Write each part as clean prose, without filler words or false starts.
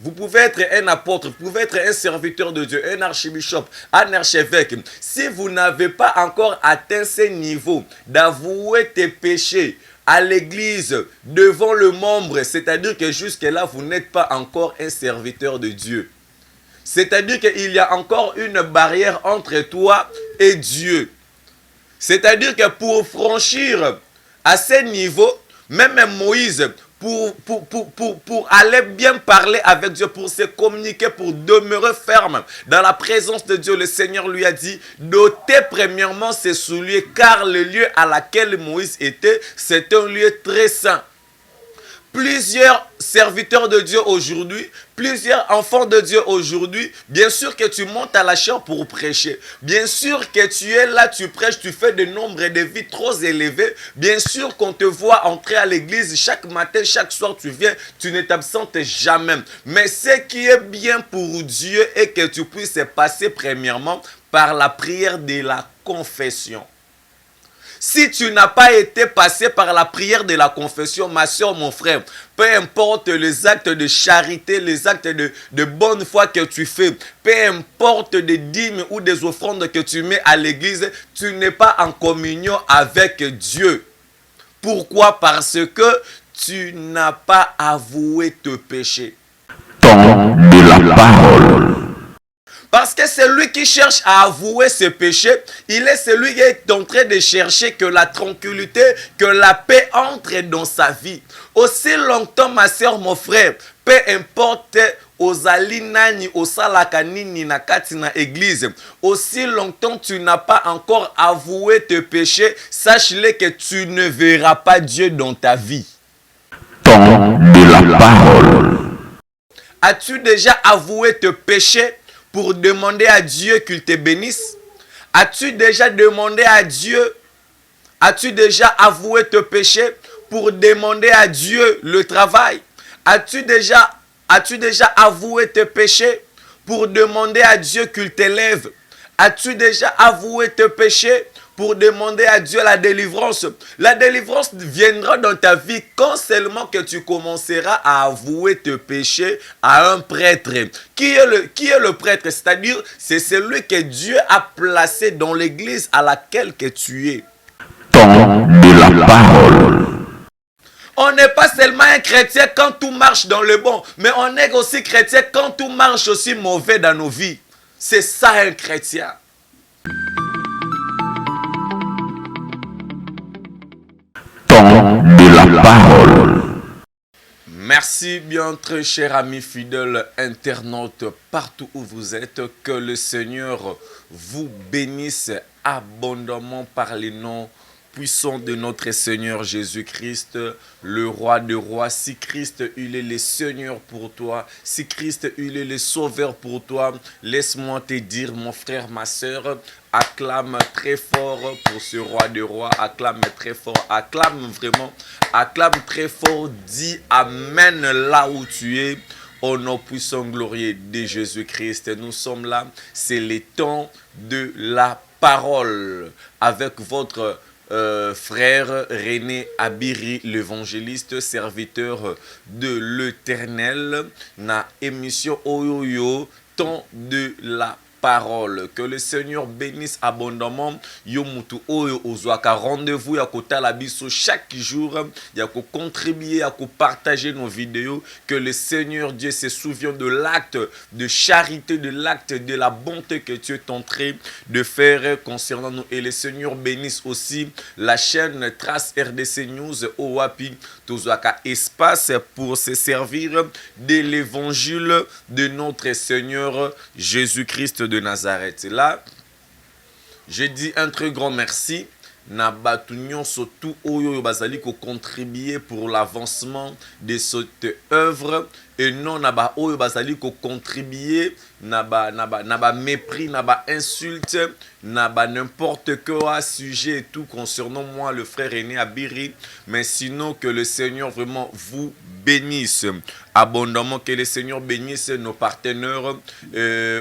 Vous pouvez être un apôtre, vous pouvez être un serviteur de Dieu, un archibishop, un archevêque. Si vous n'avez pas encore atteint ce niveau d'avouer tes péchés à l'église, devant le membre, c'est-à-dire que jusque-là, vous n'êtes pas encore un serviteur de Dieu. C'est-à-dire qu'il y a encore une barrière entre toi et Dieu. C'est-à-dire que pour franchir à ce niveau, même Moïse, pour aller bien parler avec Dieu, pour se communiquer, pour demeurer ferme dans la présence de Dieu, le Seigneur lui a dit d'ôter premièrement ses souliers, car le lieu à laquelle Moïse était, c'est un lieu très saint. Plusieurs serviteurs de Dieu aujourd'hui, plusieurs enfants de Dieu aujourd'hui, bien sûr que tu montes à la chair pour prêcher. Bien sûr que tu es là, tu prêches, tu fais des nombres de vies trop élevés. Bien sûr qu'on te voit entrer à l'église chaque matin, chaque soir tu viens, tu ne t'absentes jamais. Mais ce qui est bien pour Dieu est que tu puisses passer premièrement par la prière de la confession. Si tu n'as pas été passé par la prière de la confession, ma soeur, mon frère, peu importe les actes de charité, les actes de bonne foi que tu fais, peu importe des dîmes ou des offrandes que tu mets à l'église, tu n'es pas en communion avec Dieu. Pourquoi? Parce que tu n'as pas avoué tes péchés. Temps de la parole. Parce que celui qui cherche à avouer ses péchés, il est celui qui est en train de chercher que la tranquillité, que la paix entre dans sa vie. Aussi longtemps, ma soeur, mon frère, peu importe ozali nani osalaka nini na kati na église, aussi longtemps tu n'as pas encore avoué tes péchés, sache-le que tu ne verras pas Dieu dans ta vie. Temps de la parole. As-tu déjà avoué tes péchés pour demander à Dieu qu'il te bénisse? As-tu déjà demandé à Dieu? As-tu déjà avoué tes péchés pour demander à Dieu le travail? As-tu déjà avoué tes péchés pour demander à Dieu qu'il t'élève? As-tu déjà avoué tes péchés pour demander à Dieu la délivrance? La délivrance viendra dans ta vie quand seulement que tu commenceras à avouer tes péchés à un prêtre. Qui est le prêtre? C'est-à-dire, c'est celui que Dieu a placé dans l'église à laquelle que tu es. Temps de la parole. On n'est pas seulement un chrétien quand tout marche dans le bon, mais on est aussi chrétien quand tout marche aussi mauvais dans nos vies. C'est ça un chrétien. Temps de la parole. Merci bien très chers amis fidèles internautes partout où vous êtes. Que le Seigneur vous bénisse abondamment par les noms puissants de notre Seigneur Jésus-Christ, le roi de rois. Si Christ, il est le Seigneur pour toi, si Christ, il est le Sauveur pour toi, laisse-moi te dire, mon frère, ma soeur, acclame très fort pour ce roi de rois, acclame très fort, acclame vraiment, acclame très fort, dis Amen là où tu es. Au nom puissant glorieux de Jésus-Christ, nous sommes là, c'est le temps de la parole avec votre frère René Abiri, l'évangéliste, serviteur de l'Éternel, na émission Oyoyo, temps de la parole. Que le Seigneur bénisse abondamment. Yo mutu oyo ozwaka rendez-vous ya kotala biso chaque jour, ya ko contribuer, ya ko partager nos vidéos. Que le Seigneur Dieu se souvienne de l'acte de charité, de l'acte de la bonté que tu es en train de faire concernant nous. Et le Seigneur bénisse aussi la chaîne Trace RDC News Owapi tozwaka espace pour se servir de l'évangile de notre Seigneur Jésus-Christ de Nazareth. Là, je dis un très grand merci na batu nyonso tout oyo bazali ko contribuer pour l'avancement de cette œuvre et non na ba oyo bazali ko contribuer na ba mépris, na ba insulte, na ba n'importe quoi sujet et tout concernant moi le frère René Abiri, mais sinon que le Seigneur vraiment vous bénisse. abondamment. Que le Seigneur bénisse nos partenaires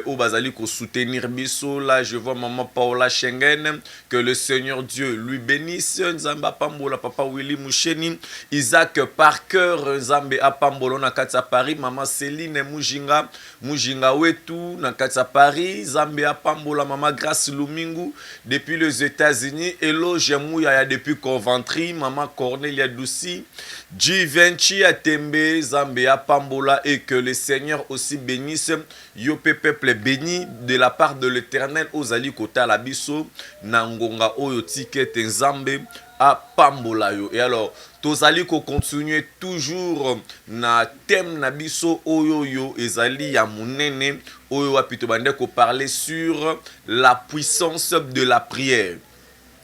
au Bazali pour soutenir Bisso. Là, je vois maman Paola Schengen. Que le Seigneur Dieu lui bénisse. Nzamba Pambola, papa Willy Moucheni, Isaac Parker, Nzambe Apambolo Nakatsa Paris, maman Céline Mujinga Wetu Nakatsa Paris, Nzambe Apambola, maman Grace Lumingu depuis les États-Unis, Hello Jemouya depuis Coventry, maman Cornelia Douci, Givenchy Atembe, Nzambe Apambola, et que le Seigneur aussi bénisse Yopé peuple béni de la part de l'Éternel Ozali Kota Labiso Nangonga Oyo Tiket Nzambe Apambola yo. Et alors tozali ko continuer toujours na thème na biso oyo yo ezali ya munene oyo apito bande ko parler sur la puissance de la prière.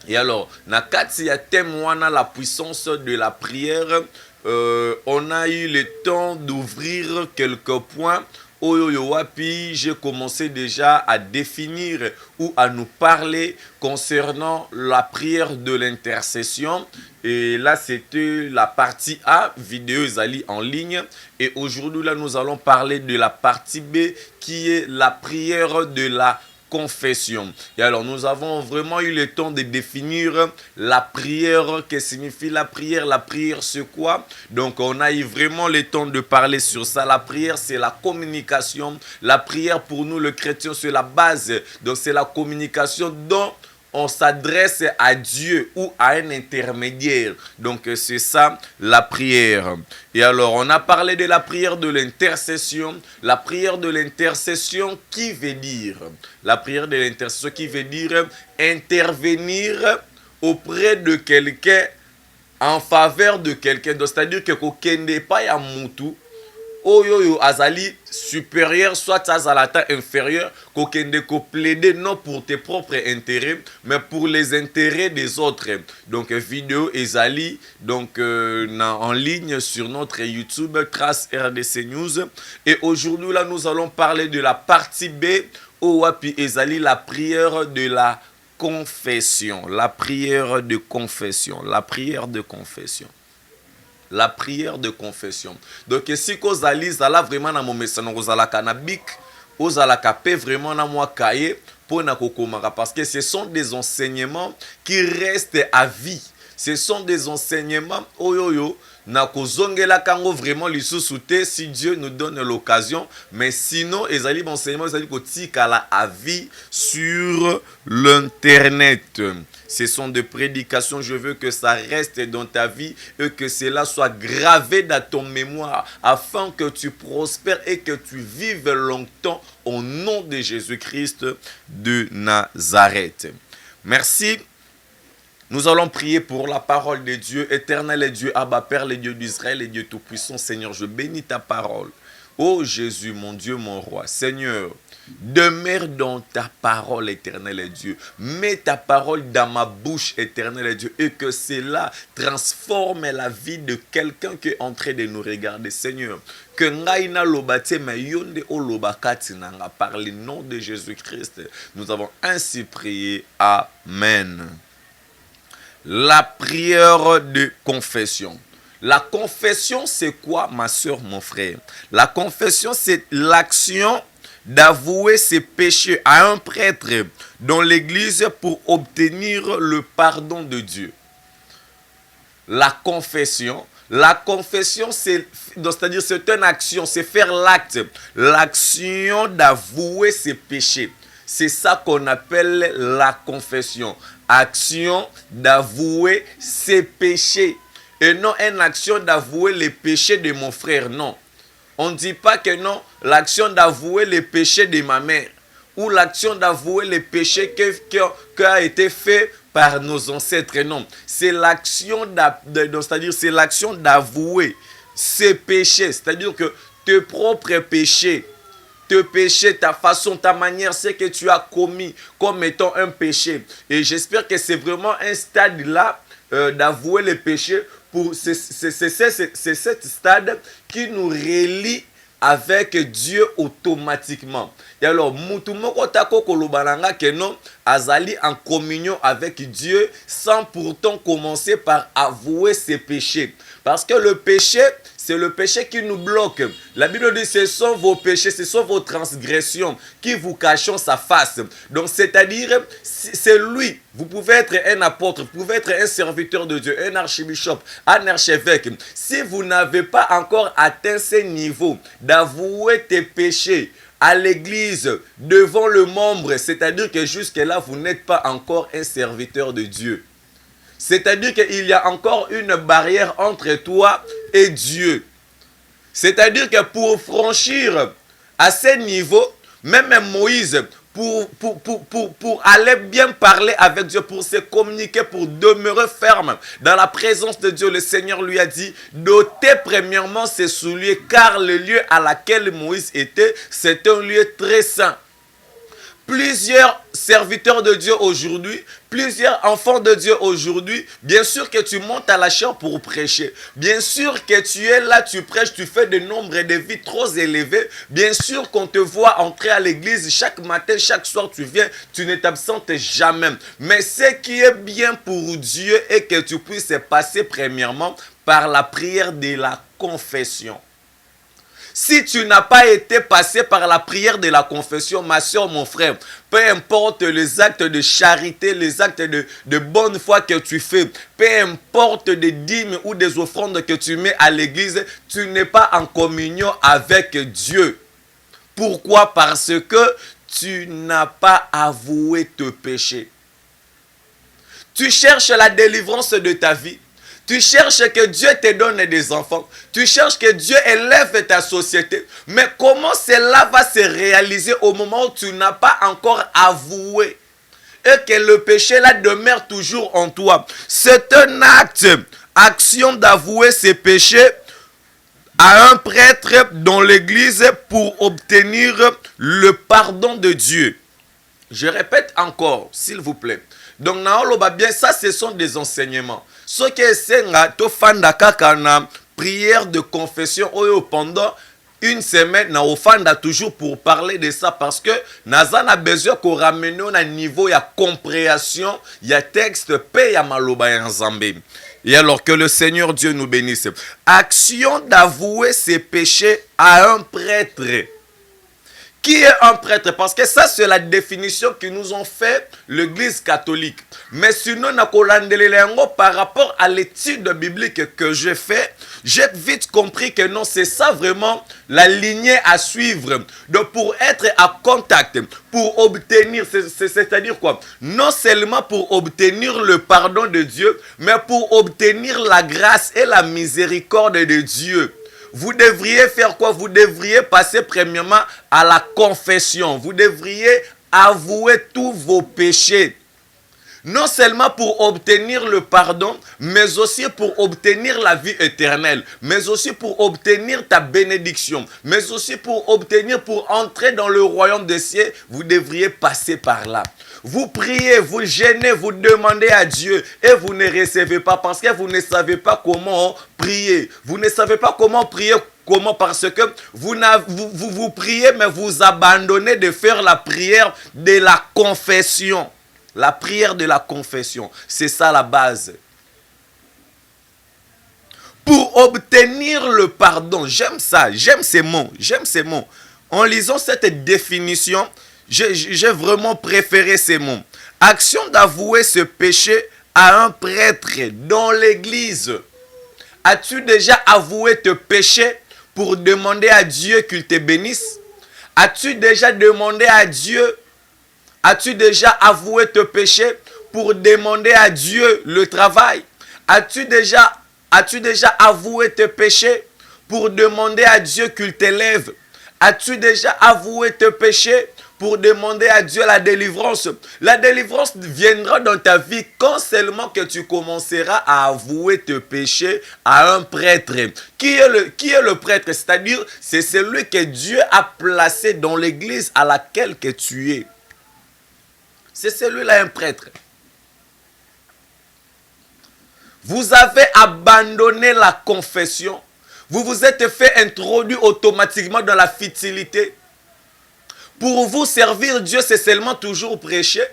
Et alors na kati ya thème wana la puissance de la prière, on a eu le temps d'ouvrir quelques points. Oyo yo wapi, j'ai commencé déjà à définir ou à nous parler concernant la prière de l'intercession. Et là, c'était la partie A, vidéo Zali en ligne. Et aujourd'hui, là, nous allons parler de la partie B, qui est la prière de la confession. Et alors, nous avons vraiment eu le temps de définir la prière. Que signifie la prière? La prière, c'est quoi? Donc, on a eu vraiment le temps de parler sur ça. La prière, c'est la communication. La prière, pour nous, le chrétien, c'est la base. Donc, c'est la communication dont on s'adresse à Dieu ou à un intermédiaire. Donc, c'est ça, la prière. Et alors, on a parlé de la prière de l'intercession. La prière de l'intercession, qui veut dire? La prière de l'intercession, qui veut dire intervenir auprès de quelqu'un, en faveur de quelqu'un. C'est-à-dire que kokende pa ya mutu, oyo azali supérieur, soit azalata inférieur, kokende ko plaider non pour tes propres intérêts, mais pour les intérêts des autres. Donc vidéo ezali donc en ligne sur notre YouTube Trace RDC News. Et aujourd'hui là, nous allons parler de la partie B, Owapi ezali la prière de la confession. La prière de confession. La prière de confession. La prière de confession. Donc, si vous allez vraiment dans mon message, vous allez canabik, vous allez vraiment dans mon cahier pour nakokomara, parce que ce sont des enseignements qui restent à vie. Ce sont des enseignements oyoyo nakozongela kango vraiment lisusu te si Dieu nous donne l'occasion, mais sinon ezali enseignements ezali kotikala à vie sur l'internet. Ce sont des prédications, je veux que ça reste dans ta vie et que cela soit gravé dans ton mémoire afin que tu prospères et que tu vives longtemps au nom de Jésus-Christ de Nazareth. Merci. Nous allons prier pour la parole de Dieu. Éternel et Dieu, Abba Père, le Dieu d'Israël, le Dieu Tout-Puissant. Seigneur, je bénis ta parole. Ô Jésus, mon Dieu, mon roi. Seigneur, demeure dans ta parole, éternel et Dieu. Mets ta parole dans ma bouche, éternel et Dieu. Et que cela transforme la vie de quelqu'un qui est en train de nous regarder. Seigneur, que ngaina lobate ma yonde o lobakati nanga par le nom de Jésus-Christ. Nous avons ainsi prié. Amen. La prière de confession. La confession, c'est quoi, ma soeur, mon frère? La confession, c'est l'action d'avouer ses péchés à un prêtre dans l'église pour obtenir le pardon de Dieu. La confession, c'est-à-dire c'est une action, c'est faire l'acte. L'action d'avouer ses péchés. C'est ça qu'on appelle la confession. Action d'avouer ses péchés. Et non une action d'avouer les péchés de mon frère, non. On ne dit pas que non, l'action d'avouer les péchés de ma mère. Ou l'action d'avouer les péchés qui a été fait par nos ancêtres, non. C'est l'action c'est-à-dire c'est l'action d'avouer ses péchés. C'est-à-dire que tes propres péchés, ta façon, ta manière, ce que tu as commis comme étant un péché. Et j'espère que c'est vraiment un stade là d'avouer les péchés. C'est cet stade qui nous relie avec Dieu automatiquement. Et alors, mutumoko tako kolobananga que non, azali en communion avec Dieu sans pourtant commencer par avouer ses péchés. Parce que le péché, c'est le péché qui nous bloque. La Bible dit, ce sont vos péchés, ce sont vos transgressions qui vous cachent sa face. Donc, c'est-à-dire, c'est lui. Vous pouvez être un apôtre, vous pouvez être un serviteur de Dieu, un archibishop, un archevêque. Si vous n'avez pas encore atteint ce niveau d'avouer tes péchés à l'église, devant le membre, c'est-à-dire que jusque-là, vous n'êtes pas encore un serviteur de Dieu. C'est-à-dire qu'il y a encore une barrière entre toi et Dieu. C'est-à-dire que pour franchir à ce niveau, même Moïse, pour aller bien parler avec Dieu, pour se communiquer, pour demeurer ferme dans la présence de Dieu, le Seigneur lui a dit d'ôter premièrement ses souliers, car le lieu à laquelle Moïse était, c'est un lieu très saint. Plusieurs serviteurs de Dieu aujourd'hui, plusieurs enfants de Dieu aujourd'hui, bien sûr que tu montes à la chair pour prêcher. Bien sûr que tu es là, tu prêches, tu fais des nombres de vies trop élevés. Bien sûr qu'on te voit entrer à l'église chaque matin, chaque soir tu viens, tu ne t'absentes jamais. Mais ce qui est bien pour Dieu est que tu puisses passer premièrement par la prière de la confession. Si tu n'as pas été passé par la prière de la confession, ma soeur, mon frère, peu importe les actes de charité, les actes de bonne foi que tu fais, peu importe des dîmes ou des offrandes que tu mets à l'église, tu n'es pas en communion avec Dieu. Pourquoi? Parce que tu n'as pas avoué tes péchés. Tu cherches la délivrance de ta vie. Tu cherches que Dieu te donne des enfants. Tu cherches que Dieu élève ta société. Mais comment cela va se réaliser au moment où tu n'as pas encore avoué et que le péché là demeure toujours en toi? C'est un acte, action d'avouer ses péchés à un prêtre dans l'église pour obtenir le pardon de Dieu. Je répète encore, s'il vous plaît. Donc, bien, ça, ce sont des enseignements. Ce que c'est une prière de confession pendant une semaine, na ofanda toujours pour parler de ça parce que Nazan a besoin qu'on ramène à un niveau, il y a compréhension, il y a texte, paix, il y a maloba et nzambe. Et alors que le Seigneur Dieu nous bénisse. Action d'avouer ses péchés à un prêtre. Qui est un prêtre? Parce que ça, c'est la définition que nous ont fait l'Église catholique. Mais sinon, par rapport à l'étude biblique que j'ai fait, j'ai vite compris que non, c'est ça vraiment la lignée à suivre. Donc, pour être à contact, pour obtenir, c'est-à-dire quoi? Non seulement pour obtenir le pardon de Dieu, mais pour obtenir la grâce et la miséricorde de Dieu. Vous devriez faire quoi? Vous devriez passer premièrement à la confession. Vous devriez avouer tous vos péchés. Non seulement pour obtenir le pardon, mais aussi pour obtenir la vie éternelle. Mais aussi pour obtenir ta bénédiction. Mais aussi pour obtenir, pour entrer dans le royaume des cieux, vous devriez passer par là. Vous priez, vous jeûnez, vous demandez à Dieu et vous ne recevez pas parce que vous ne savez pas comment prier. Vous ne savez pas comment prier. Comment? Parce que vous priez, mais vous abandonnez de faire la prière de la confession. La prière de la confession, c'est ça la base. Pour obtenir le pardon, j'aime ça, j'aime ces mots. En lisant cette définition, j'ai vraiment préféré ces mots. Action d'avouer ce péché à un prêtre dans l'église. As-tu déjà avoué tes péchés pour demander à Dieu qu'il te bénisse? As-tu déjà demandé à Dieu? As-tu déjà avoué tes péchés pour demander à Dieu le travail? As-tu déjà avoué tes péchés pour demander à Dieu qu'il t'élève? As-tu déjà avoué tes péchés pour demander à Dieu la délivrance? La délivrance viendra dans ta vie quand seulement que tu commenceras à avouer tes péchés à un prêtre. Qui est le prêtre? C'est-à-dire, c'est celui que Dieu a placé dans l'église à laquelle que tu es. C'est celui-là un prêtre. Vous avez abandonné la confession. Vous vous êtes fait introduire automatiquement dans la futilité. Pour vous servir Dieu, c'est seulement toujours prêcher.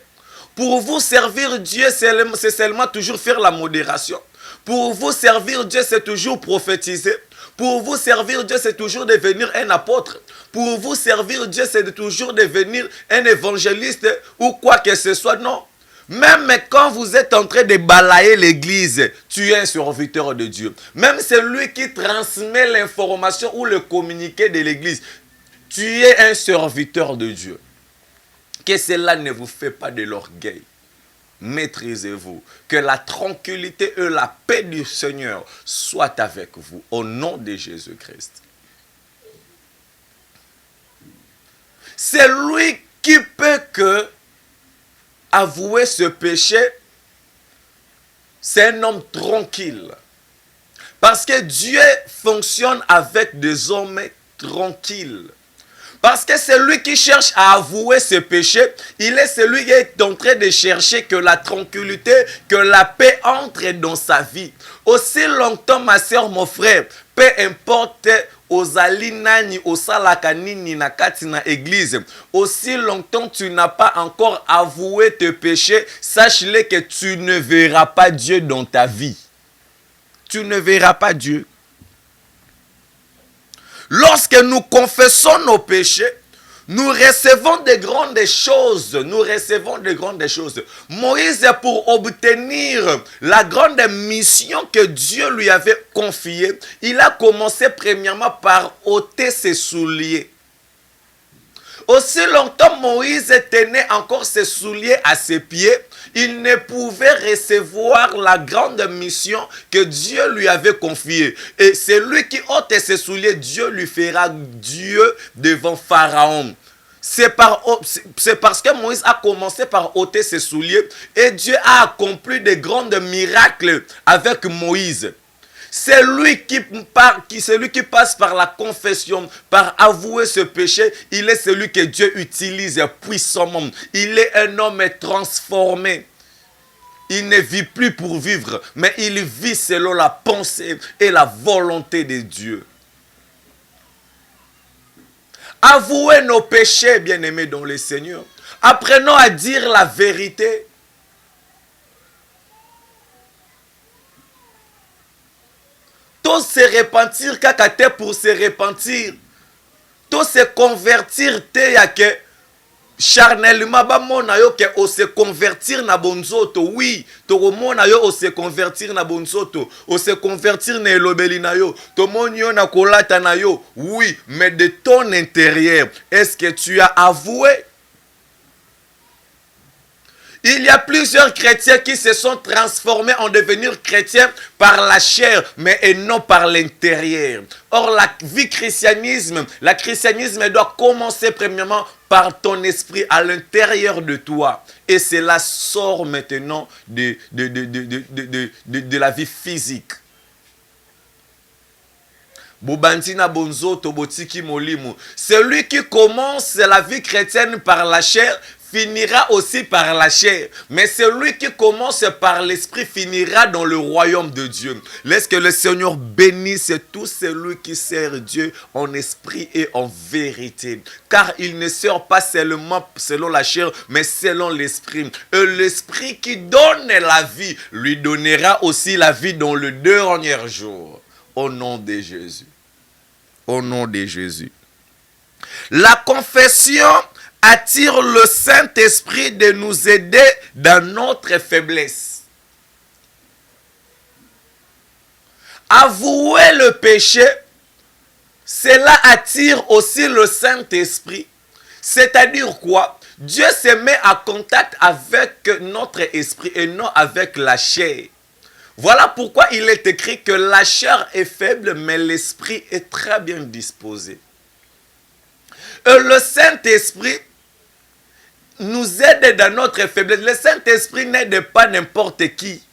Pour vous servir Dieu, c'est seulement toujours faire la modération. Pour vous servir Dieu, c'est toujours prophétiser. Pour vous servir Dieu, c'est toujours devenir un apôtre. Pour vous servir Dieu, c'est de toujours devenir un évangéliste ou quoi que ce soit. Non. Même quand vous êtes en train de balayer l'église, tu es un serviteur de Dieu. Même celui qui transmet l'information ou le communiqué de l'église, tu es un serviteur de Dieu. Que cela ne vous fait pas de l'orgueil. Maîtrisez-vous. Que la tranquillité et la paix du Seigneur soient avec vous. Au nom de Jésus-Christ. C'est lui qui peut que avouer ce péché, c'est un homme tranquille. Parce que Dieu fonctionne avec des hommes tranquilles. Parce que celui qui cherche à avouer ce péché, il est celui qui est en train de chercher que la tranquillité, que la paix entre dans sa vie. Aussi longtemps, ma soeur, mon frère, peu importe ozali nani osalaka nini na kati na église, aussi longtemps tu n'as pas encore avoué tes péchés, sache-le que tu ne verras pas Dieu dans ta vie. Tu ne verras pas Dieu. Lorsque nous confessons nos péchés, nous recevons de grandes choses. Nous recevons de grandes choses. Moïse, pour obtenir la grande mission que Dieu lui avait confiée, il a commencé premièrement par ôter ses souliers. Aussi longtemps Moïse tenait encore ses souliers à ses pieds, il ne pouvait recevoir la grande mission que Dieu lui avait confiée. Et celui qui ôte ses souliers, Dieu lui fera Dieu devant Pharaon. C'est parce que Moïse a commencé par ôter ses souliers et Dieu a accompli de grands miracles avec Moïse. C'est lui qui passe par la confession, par avouer ce péché, il est celui que Dieu utilise puissamment. Il est un homme transformé. Il ne vit plus pour vivre, mais il vit selon la pensée et la volonté de Dieu. Avouez nos péchés, bien-aimés dans le Seigneur. Apprenons à dire la vérité. Tous se repentir kakate pour se repentir. Tous se convertir te ya que charnellement ba mona yo que o se convertir na bonzoto. Oui, to mona yo o se convertir na bonzoto, o se convertir na elobeli na yo, to monyo na kolata na yo. Oui, mais de ton intérieur, est-ce que tu as avoué? Il y a plusieurs chrétiens qui se sont transformés en devenir chrétiens par la chair, mais et non par l'intérieur. Or, la christianisme doit commencer premièrement par ton esprit à l'intérieur de toi. Et cela sort maintenant de la vie physique. Celui qui commence la vie chrétienne par la chair finira aussi par la chair. Mais celui qui commence par l'esprit finira dans le royaume de Dieu. Laisse que le Seigneur bénisse tout celui qui sert Dieu en esprit et en vérité. Car il ne sert pas seulement selon la chair, mais selon l'esprit. Et l'esprit qui donne la vie lui donnera aussi la vie dans le dernier jour. Au nom de Jésus. Au nom de Jésus. La confession attire le Saint-Esprit de nous aider dans notre faiblesse. Avouer le péché, cela attire aussi le Saint-Esprit. C'est-à-dire quoi? Dieu se met en contact avec notre esprit et non avec la chair. Voilà pourquoi il est écrit que la chair est faible, mais l'esprit est très bien disposé. Et le Saint-Esprit nous aide dans notre faiblesse. Le Saint-Esprit n'aide pas n'importe qui.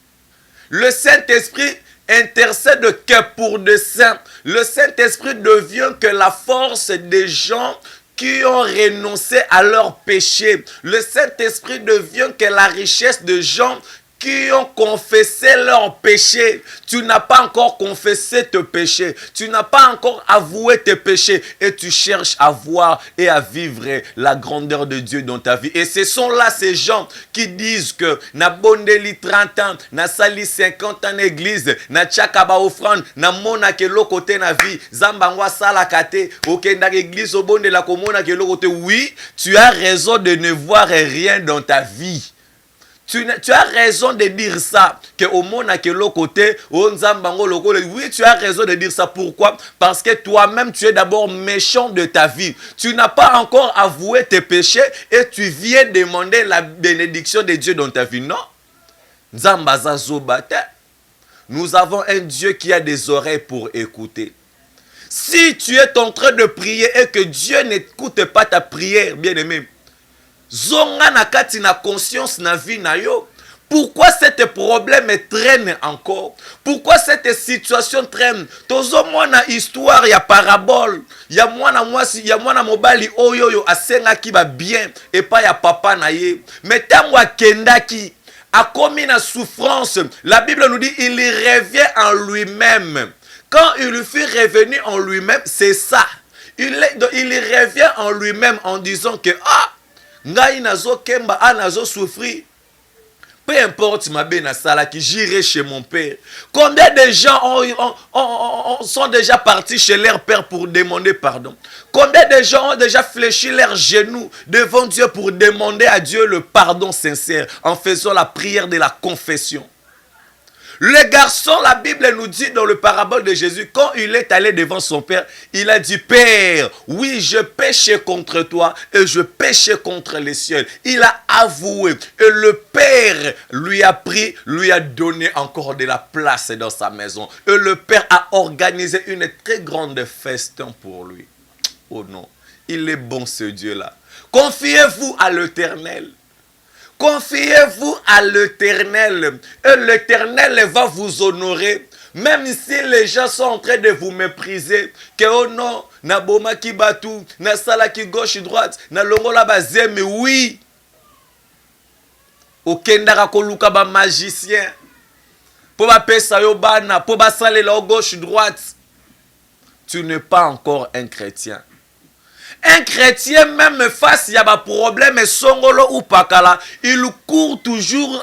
Le Saint-Esprit intercède que pour des saints. Le Saint-Esprit devient que la force des gens qui ont renoncé à leur péché. Le Saint-Esprit devient que la richesse des gens qui ont confessé leurs péchés. Tu n'as pas encore confessé tes péchés. Tu n'as pas encore avoué tes péchés. Et tu cherches à voir et à vivre la grandeur de Dieu dans ta vie. Et ce sont là ces gens qui disent que na bondeli 30 ans, na sali 50 ans église, na tchaka ba offrande, na mona ke lokote na vie, zambangwa sala kate, ok na église au bonde la komona ke lokote. Oui, tu as raison de ne voir rien dans ta vie. Tu as raison de dire ça, que au monde à quel côté, oui, tu as raison de dire ça. Pourquoi? Parce que toi-même, tu es d'abord méchant de ta vie. Tu n'as pas encore avoué tes péchés et tu viens demander la bénédiction de Dieu dans ta vie. Non. Nous avons un Dieu qui a des oreilles pour écouter. Si tu es en train de prier et que Dieu n'écoute pas ta prière, bien aimé, zonga na kati na conscience na vie na yo. Pourquoi cet problème traîne encore? Pourquoi cette situation traîne? Tozo mwana histoire ya parabole. Ya mwana mwasi, ya mwana mobali oyo asenga ki ba bien et pas ya papa na ye. Mais tango akendaki a commis na souffrance. La Bible nous dit il revient en lui-même. Quand il fut revenu en lui-même, c'est ça. Il revient en lui-même en disant que ngai nazo kemba nazo souffrir. Peu importe ma bena sala qui j'irai chez mon père. Combien de gens sont déjà partis chez leur père pour demander pardon? Combien de gens ont déjà fléchi leurs genoux devant Dieu pour demander à Dieu le pardon sincère en faisant la prière de la confession? Le garçon, la Bible nous dit dans le parabole de Jésus, quand il est allé devant son père, il a dit, Père, oui, je péchais contre toi et je péchais contre les cieux. Il a avoué et le père lui a pris, lui a donné encore de la place dans sa maison. Et le père a organisé une très grande festin pour lui. Oh non, il est bon ce Dieu-là. Confiez-vous à l'Éternel. Confiez-vous à l'Éternel et l'Éternel va vous honorer. Même si les gens sont en train de vous mépriser, que oh non, na boma ki batu, na sala ki gauche droite, na longola bazeme, oui. Okendaka koluka ba magicien. Po ba pesa yo bana, po ba sale la gauche droite. Tu n'es pas encore un chrétien. Un chrétien, même face à un problème, songolo ou pakala, il court toujours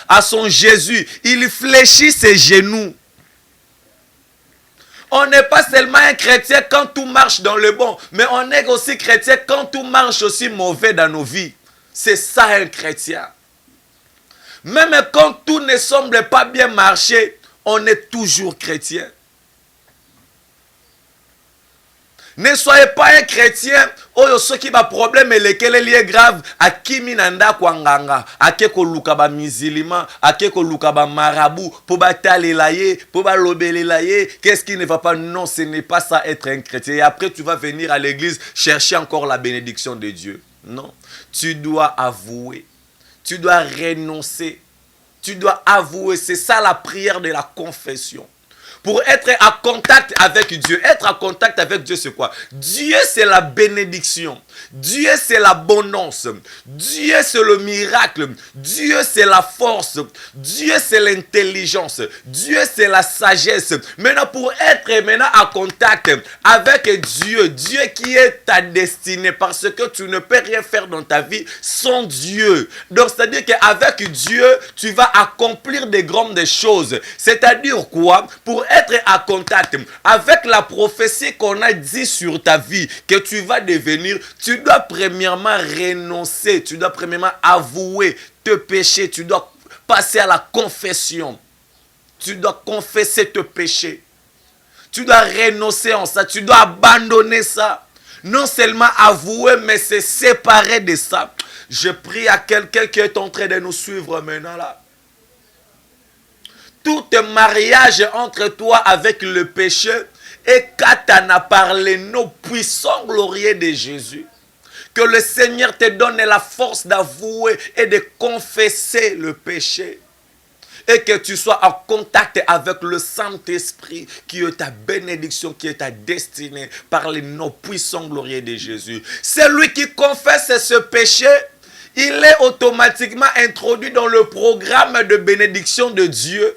à son Jésus. Il fléchit ses genoux. On n'est pas seulement un chrétien quand tout marche dans le bon, mais on est aussi chrétien quand tout marche aussi mauvais dans nos vies. C'est ça un chrétien. Même quand tout ne semble pas bien marcher, on est toujours chrétien. Ne soyez pas un chrétien, oyo soki ba problème lesquels est grave, a kimi nanda kwanganga, a keko luka ba musulman, a keko luka ba marabout, pour ba talelaye, pour ba lobelelaye, qu'est-ce qui ne va pas? Non, ce n'est pas ça être un chrétien. Et après tu vas venir à l'église chercher encore la bénédiction de Dieu. Non, tu dois avouer, tu dois renoncer, tu dois avouer, c'est ça la prière de la confession. Pour être en contact avec Dieu. Être en contact avec Dieu, c'est quoi? Dieu, c'est la bénédiction. Dieu, c'est l'abondance. Dieu, c'est le miracle. Dieu, c'est la force. Dieu, c'est l'intelligence. Dieu, c'est la sagesse. Maintenant, pour être maintenant en contact avec Dieu, Dieu qui est ta destinée, parce que tu ne peux rien faire dans ta vie sans Dieu. Donc, c'est-à-dire qu'avec Dieu, tu vas accomplir des grandes choses. C'est-à-dire quoi? Pour être en contact avec la prophétie qu'on a dit sur ta vie, que tu vas devenir, tu dois premièrement renoncer, tu dois premièrement avouer tes péchés, tu dois passer à la confession, tu dois confesser tes péchés, tu dois renoncer en ça, tu dois abandonner ça. Non seulement avouer, mais se séparer de ça. Je prie à quelqu'un qui est en train de nous suivre maintenant là. Tout mariage entre toi avec le péché et Katana par les noms puissants glorieux de Jésus. Que le Seigneur te donne la force d'avouer et de confesser le péché. Et que tu sois en contact avec le Saint-Esprit qui est ta bénédiction, qui est ta destinée par les noms puissants glorieux de Jésus. Celui qui confesse ce péché, il est automatiquement introduit dans le programme de bénédiction de Dieu.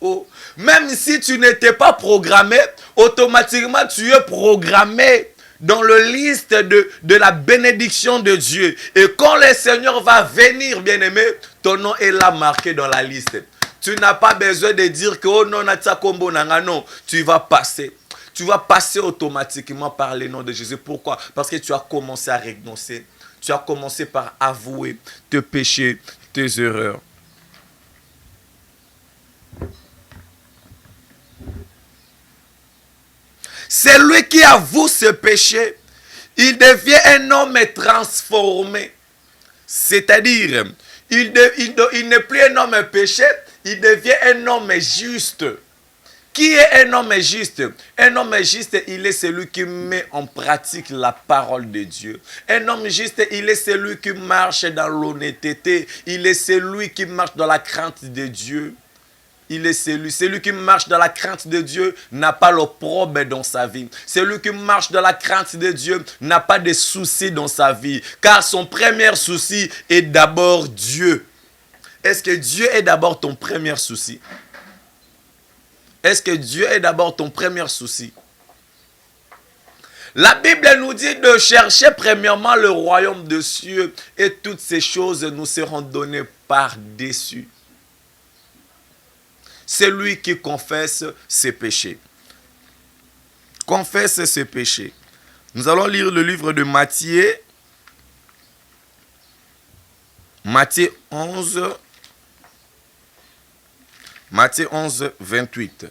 Oh. Même si tu n'étais pas programmé, automatiquement tu es programmé dans la liste de la bénédiction de Dieu. Et quand le Seigneur va venir, bien-aimé, ton nom est là marqué dans la liste. Tu n'as pas besoin de dire que oh non, non, tu vas passer. Tu vas passer automatiquement par le nom de Jésus. Pourquoi? Parce que tu as commencé à renoncer. Tu as commencé par avouer tes péchés, tes erreurs. Celui qui avoue ce péché, il devient un homme transformé. C'est-à-dire, il n'est plus un homme péché, il devient un homme juste. Qui est un homme juste? Un homme juste, il est celui qui met en pratique la parole de Dieu. Un homme juste, il est celui qui marche dans l'honnêteté. Il est celui qui marche dans la crainte de Dieu. Il est celui qui marche dans la crainte de Dieu n'a pas l'opprobre dans sa vie. Celui qui marche dans la crainte de Dieu n'a pas de soucis dans sa vie. Car son premier souci est d'abord Dieu. Est-ce que Dieu est d'abord ton premier souci? Est-ce que Dieu est d'abord ton premier souci? La Bible nous dit de chercher premièrement le royaume de cieux et toutes ces choses nous seront données par-dessus. C'est lui qui confesse ses péchés. Confesse ses péchés. Nous allons lire le livre de Matthieu. Matthieu 11. Matthieu 11, 28.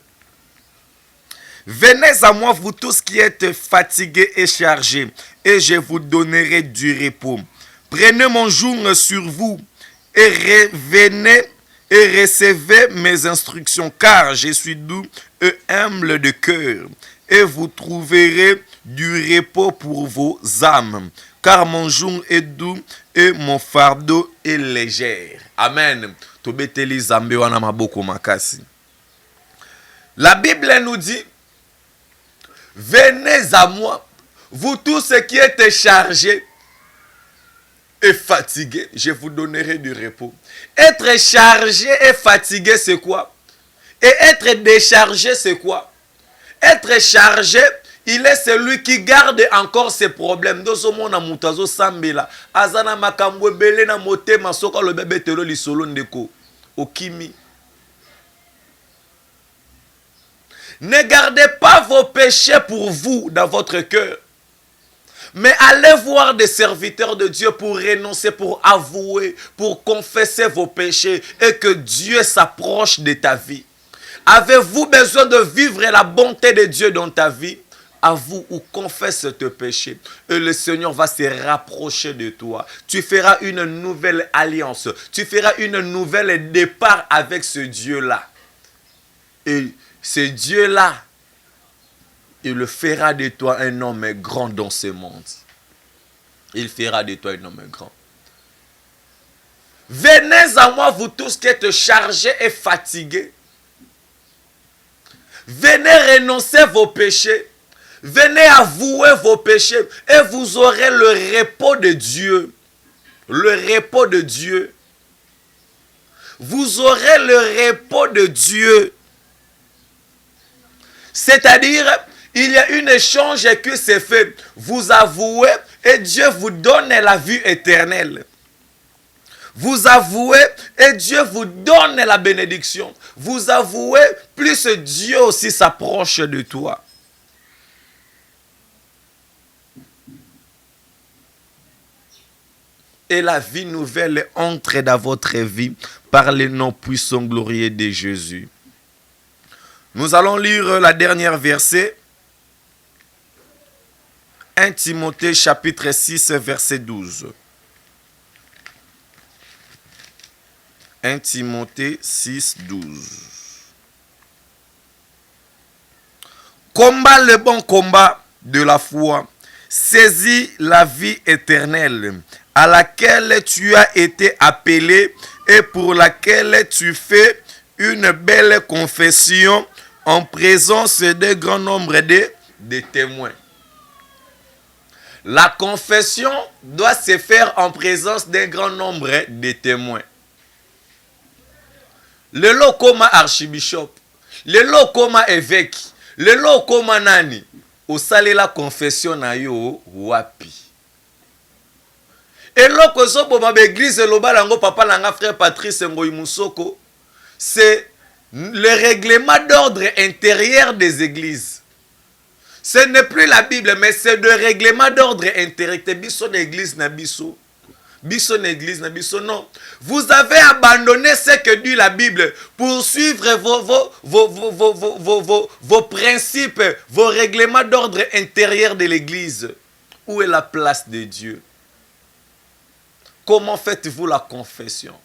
Venez à moi, vous tous qui êtes fatigués et chargés, et je vous donnerai du repos. Prenez mon joug sur vous et revenez et recevez mes instructions, car je suis doux et humble de cœur, et vous trouverez du repos pour vos âmes, car mon joug est doux et mon fardeau est léger. Amen. La Bible nous dit, venez à moi, vous tous qui êtes chargés et fatigués, je vous donnerai du repos. Être chargé et fatigué, c'est quoi? Et être déchargé, c'est quoi? Être chargé, il est celui qui garde encore ses problèmes. Dosomona mutazo sambela, azana makambo bele na motema soka lo bebe telo li solo ndeko okimi. Ne gardez pas vos péchés pour vous dans votre cœur. Mais allez voir des serviteurs de Dieu pour renoncer, pour avouer, pour confesser vos péchés et que Dieu s'approche de ta vie. Avez-vous besoin de vivre la bonté de Dieu dans ta vie? Avoue ou confesse tes péchés et le Seigneur va se rapprocher de toi. Tu feras une nouvelle alliance. Tu feras une nouvelle départ avec ce Dieu-là. Et ce Dieu-là, il le fera de toi un homme grand dans ce monde. Il fera de toi un homme grand. Venez à moi, vous tous qui êtes chargés et fatigués. Venez renoncer vos péchés. Venez avouer vos péchés et vous aurez le repos de Dieu. Le repos de Dieu. Vous aurez le repos de Dieu. C'est-à-dire, il y a un échange qui s'est fait. Vous avouez et Dieu vous donne la vie éternelle. Vous avouez et Dieu vous donne la bénédiction. Vous avouez, plus Dieu aussi s'approche de toi. Et la vie nouvelle entre dans votre vie par le nom puissant glorieux de Jésus. Nous allons lire la dernière verset. 1 Timothée chapitre 6 verset 12. 1 Timothée 6, 12. Combat le bon combat de la foi. Saisis la vie éternelle à laquelle tu as été appelé et pour laquelle tu fais une belle confession en présence d'un grand nombre de témoins. La confession doit se faire en présence d'un grand nombre de témoins. Lelo koma archibishop, lelo koma évêque, lelo koma nani, osale la confession na yo wapi. Eloko sopo ma église loba lango papa langa frère Patrice Ngoyi Musoko, c'est le règlement d'ordre intérieur des églises. Ce n'est plus la Bible, mais c'est le règlement d'ordre intérieur. Biso l'église na biso. Biso l'église na biso, non. Vous avez abandonné ce que dit la Bible pour suivre vos principes, vos règlements d'ordre intérieur de l'église. Où est la place de Dieu? Comment faites-vous la confession?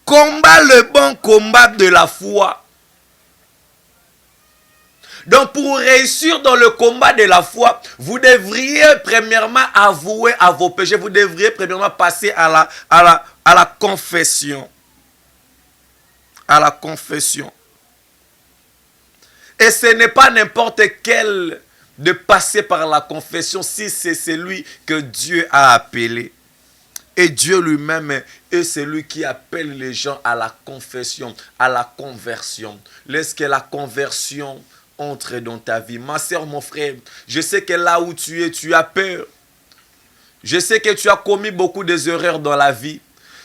Combat le bon combat de la foi. Donc pour réussir dans le combat de la foi, vous devriez premièrement avouer à vos péchés. Vous devriez premièrement passer à la confession. À la confession. Et ce n'est pas n'importe quel de passer par la confession si c'est celui que Dieu a appelé. Et Dieu lui-même est celui qui appelle les gens à la confession, à la conversion. Laisse que la conversion entre dans ta vie. Ma soeur, mon frère, je sais que là où tu es, tu as peur. Je sais que tu as commis beaucoup d'erreurs dans la vie.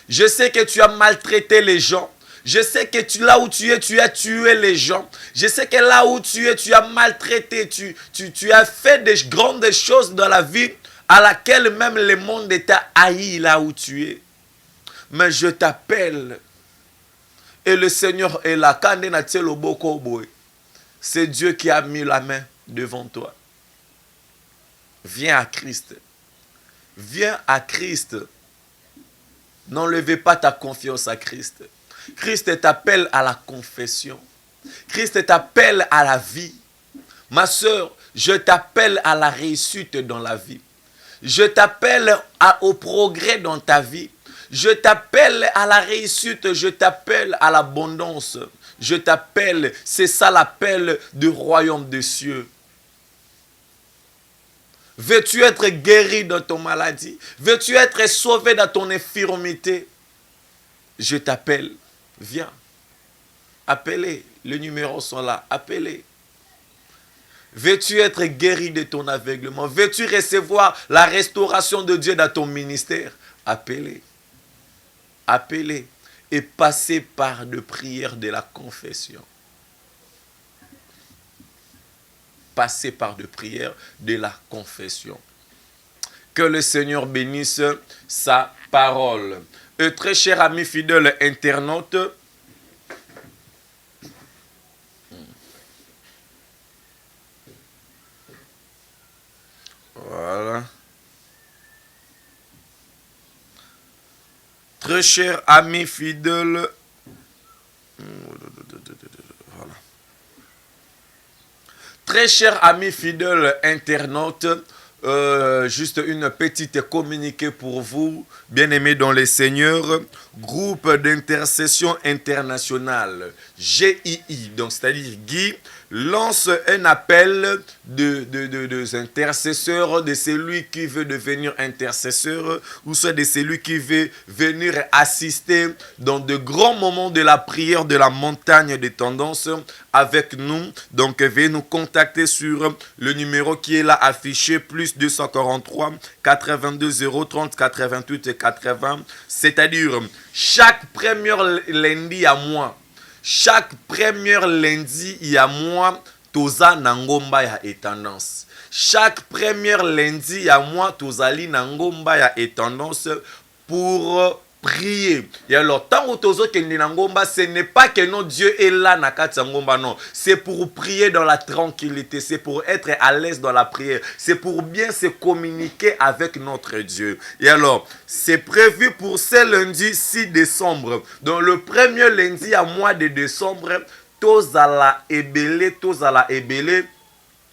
Je sais que tu as maltraité les gens. Je sais que là où tu es, tu as tué les gens. Je sais que là où tu es, tu as maltraité. Tu as fait des grandes choses dans la vie à laquelle même le monde t'a haï là où tu es. Mais je t'appelle. Et le Seigneur est là. C'est Dieu qui a mis la main devant toi. Viens à Christ. Viens à Christ. N'enlevez pas ta confiance à Christ. Christ t'appelle à la confession. Christ t'appelle à la vie. Ma soeur, je t'appelle à la réussite dans la vie. Je t'appelle au progrès dans ta vie. Je t'appelle à la réussite. Je t'appelle à l'abondance. Je t'appelle, c'est ça l'appel du royaume des cieux. Veux-tu être guéri dans ton maladie? Veux-tu être sauvé dans ton infirmité? Je t'appelle. Viens. Appelez. Les numéros sont là. Appelez. Veux-tu être guéri de ton aveuglement? Veux-tu recevoir la restauration de Dieu dans ton ministère? Appelez. Appelez. Et passez par de prières de la confession. Passez par de prières de la confession. Que le Seigneur bénisse sa parole. Et très cher ami fidèle internaute, voilà. Très cher ami fidèle, voilà. Très cher ami fidèle internaute, juste une petite communiqué pour vous, bien-aimés dans les seigneurs, groupe d'intercession internationale, GII, donc c'est-à-dire Guy, lance un appel des intercesseurs, de celui qui veut devenir intercesseur, ou soit de celui qui veut venir assister dans de grands moments de la prière de la montagne des tendances avec nous. Donc veuillez nous contacter sur le numéro qui est là affiché, plus 243 82 030 88 et 80, c'est-à-dire chaque premier lundi à moi. Chaque premier lundi, il y a moi, toza nangomba ya étendance. Chaque premier lundi, il y a moi, tozali nangomba ya étendance pour prier. Et alors, tant que tozo kendi nangomba, ce n'est pas que non Dieu est là na kati ngomba, non. C'est pour prier dans la tranquillité. C'est pour être à l'aise dans la prière. C'est pour bien se communiquer avec notre Dieu. Et alors, c'est prévu pour ce lundi 6 décembre. Donc, le premier lundi à mois de décembre, tozala ebele.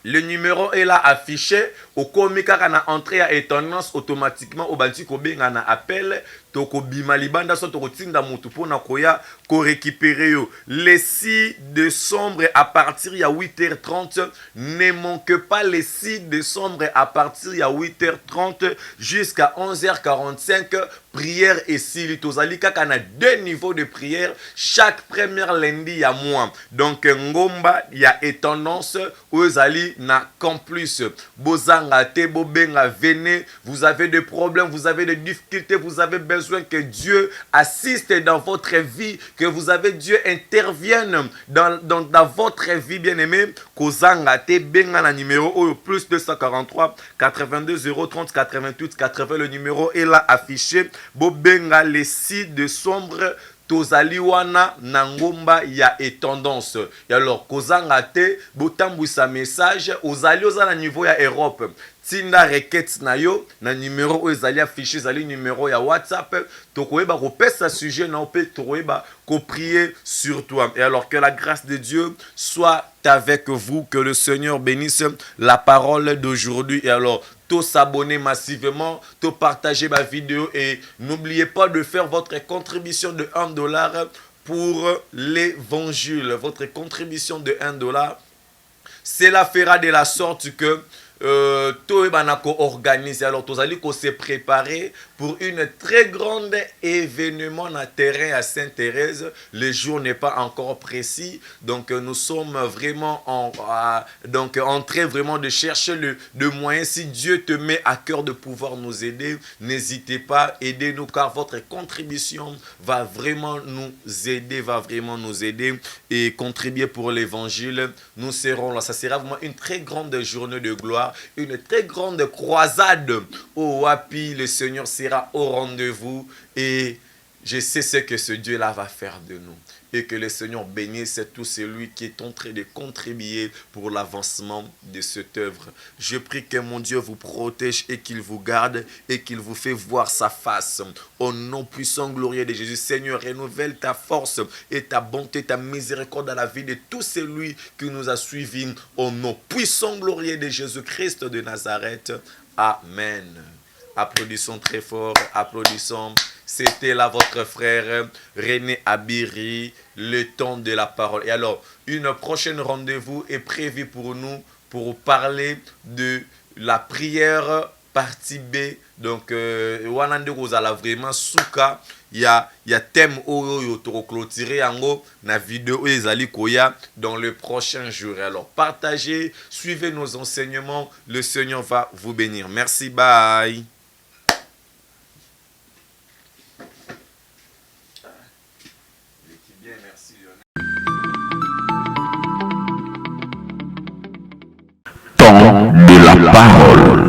Le numéro est là affiché. Au comika na entrée à étonnance automatiquement au banti kobenga na appel. toko bima libanda so toko tinda mutu pona koya ko récupérer yo. Les 6 décembre à partir ya 8h30, ne manque pas les 6 décembre à partir ya 8h30 jusqu'à 11h45. Prière et sili tozali kaka na 2 niveaux de prière chaque première lundi ya mois. Donc ngomba ya étendance ozali na campus bozanga te bobenga venez, vous avez des problèmes, vous avez des difficultés, vous avez besoin que Dieu assiste dans votre vie, que vous avez Dieu intervienne dans votre vie bien-aimé. Kozanga te benga na numéro plus 243 82 030 88 80, le numéro est là affiché. Bobenga les 6 décembre tozali wana na ngomba ya étendance. Et alors kozanga te botambwisa message ozali na niveau ya Europe. Tinda requête na yo na numéro ezali affiché, ezali numéro ya WhatsApp, tokoyeba ko pesa sujet na ope tokoyeba ko prier sur toi. Et alors que la grâce de Dieu soit avec vous, que le Seigneur bénisse la parole d'aujourd'hui. Et alors to s'abonner massivement, to partager ma vidéo et n'oubliez pas de faire votre contribution de $1 pour l'évangile. Votre contribution de $1, cela fera de la sorte que organiser. Alors tozali ko se préparer pour une très grande événement na terrain à Sainte-Thérèse. Le jour n'est pas encore précis, donc nous sommes vraiment en train vraiment de chercher le moyen. Si Dieu te met à cœur de pouvoir nous aider, n'hésitez pas, aidez-nous car votre contribution va vraiment nous aider et contribuer pour l'évangile. Nous serons là, ça sera vraiment une très grande journée de gloire, une très grande croisade. Oh Wapi, le Seigneur sera au rendez-vous et je sais ce que ce Dieu-là va faire de nous. Et que le Seigneur bénisse tout celui qui est en train de contribuer pour l'avancement de cette œuvre. Je prie que mon Dieu vous protège et qu'il vous garde et qu'il vous fait voir sa face. Au nom puissant, glorieux de Jésus, Seigneur, renouvelle ta force et ta bonté, ta miséricorde dans la vie de tout celui qui nous a suivis. Au nom puissant, glorieux de Jésus-Christ de Nazareth. Amen. Applaudissons très fort, applaudissons. C'était là votre frère René Abiri, le temps de la parole. Et alors, une prochaine rendez-vous est prévu pour nous pour parler de la prière partie B. Donc, Wanande Rosala vraiment souka. Il y a thème oyo to clôturer yango na vidéo ezali koya dans le prochain jour. Alors, partagez, suivez nos enseignements. Le Seigneur va vous bénir. Merci, bye. Temps de la parole.